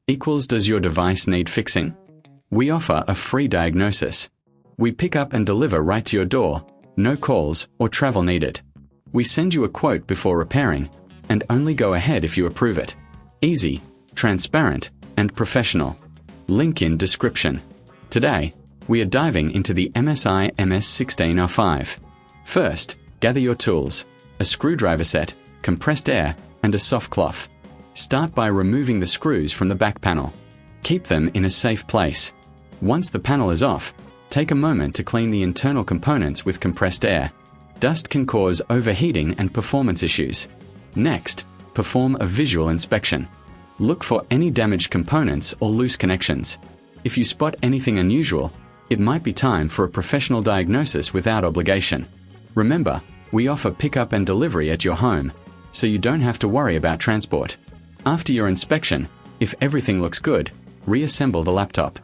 equals does your device need fixing? We offer a free diagnosis. We pick up and deliver right to your door, no calls or travel needed. We send you a quote before repairing, and only go ahead if you approve it. Easy, transparent, and professional. Link in description. Today, we are diving into the MSI MS16R5. First, gather your tools, a screwdriver set, compressed air, and a soft cloth. Start by removing the screws from the back panel. Keep them in a safe place. Once the panel is off, take a moment to clean the internal components with compressed air. Dust can cause overheating and performance issues. Next, perform a visual inspection. Look for any damaged components or loose connections. If you spot anything unusual, it might be time for a professional diagnosis without obligation. Remember, we offer pickup and delivery at your home, so you don't have to worry about transport. After your inspection, if everything looks good, reassemble the laptop.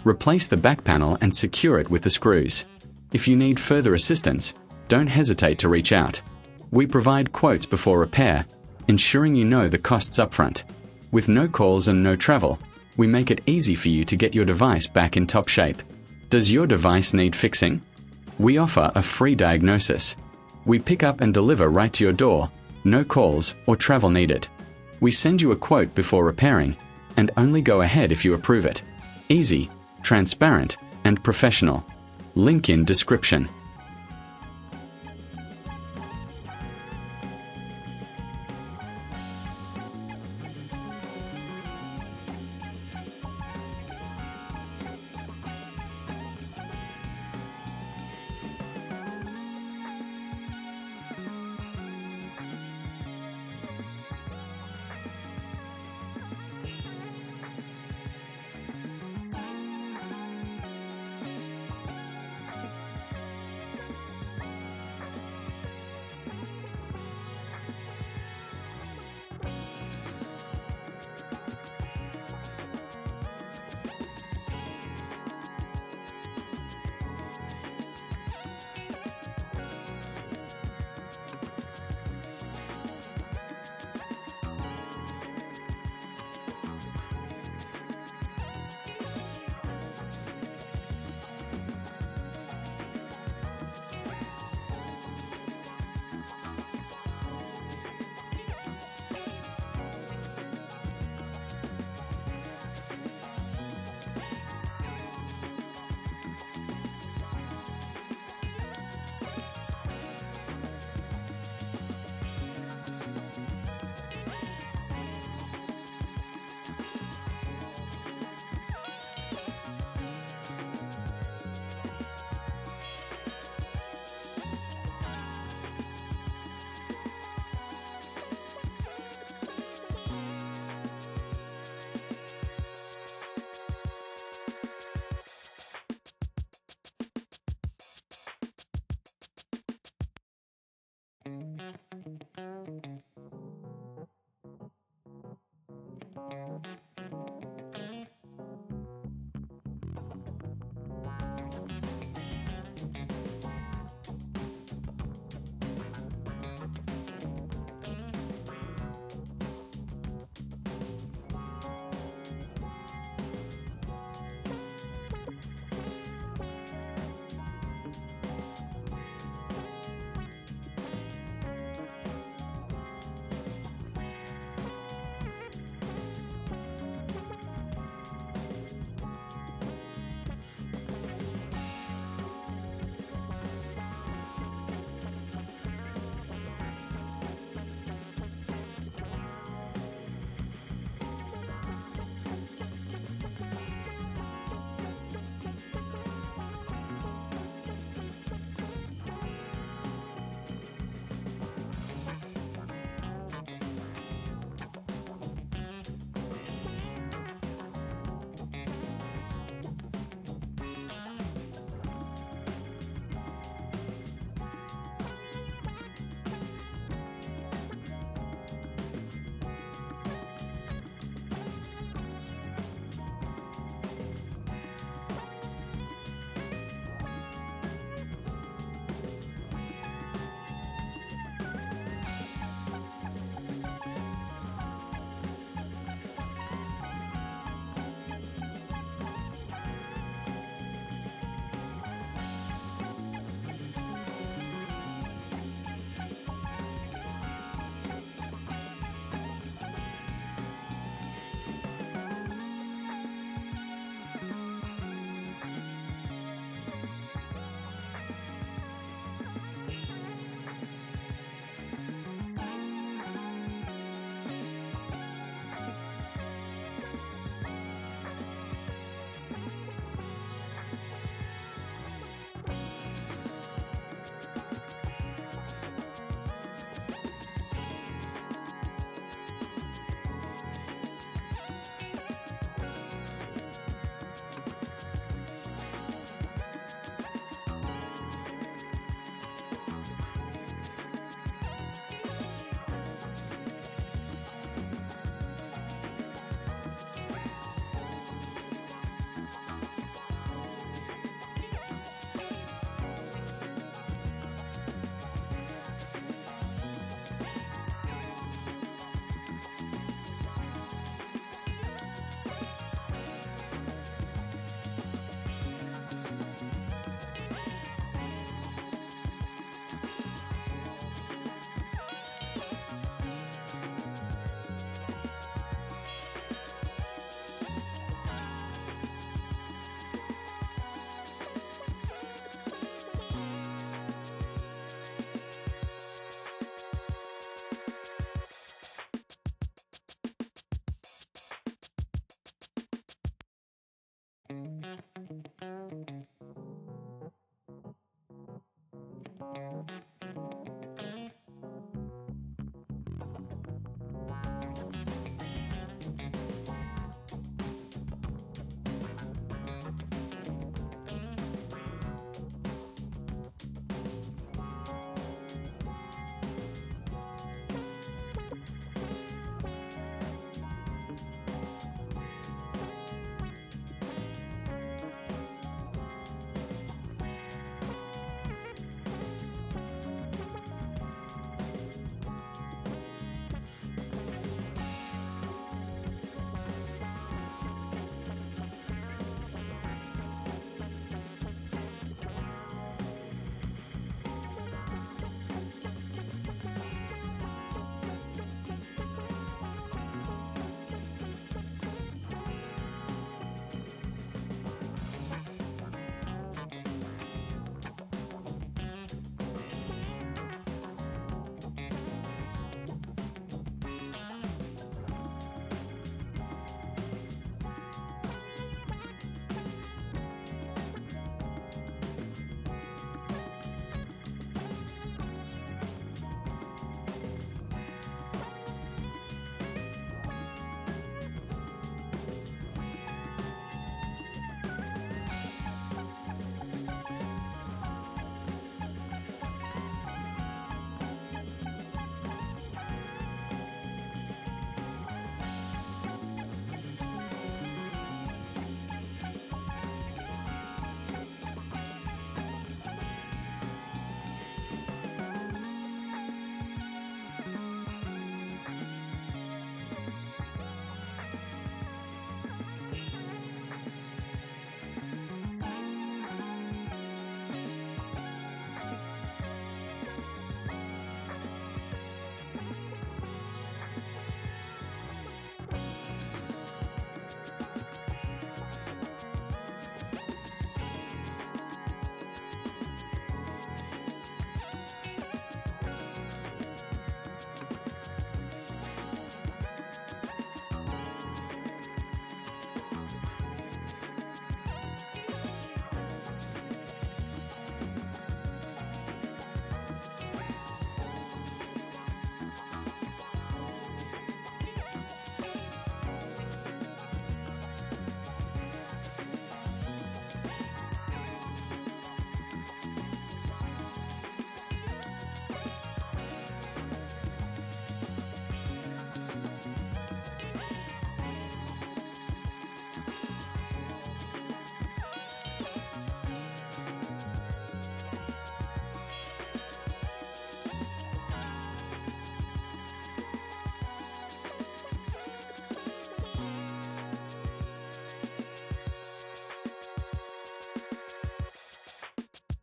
Replace the back panel and secure it with the screws. If you need further assistance, don't hesitate to reach out. We provide quotes before repair, ensuring you know the costs upfront. With no calls and no travel, we make it easy for you to get your device back in top shape. Does your device need fixing? We offer a free diagnosis. We pick up and deliver right to your door, no calls or travel needed. We send you a quote before repairing, and only go ahead if you approve it. Easy, transparent, and professional. Link in description.